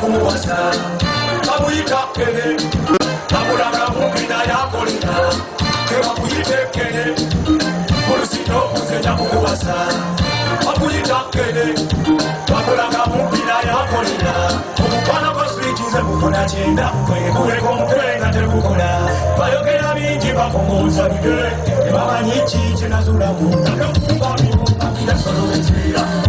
kumuwasa bamuyita kene bamulanga mupina yakolera tebakuyita kene olusino kuzenya kumuwasa bamuyita kene bamulanga mupina yakolera omukwana kwa switize mukola kyenda kwekuleka omutwe nga tekukola bayogera bingi bakongoza bige tebamanyi ki kyenazulamu nabyofumba bimu akirasolowekera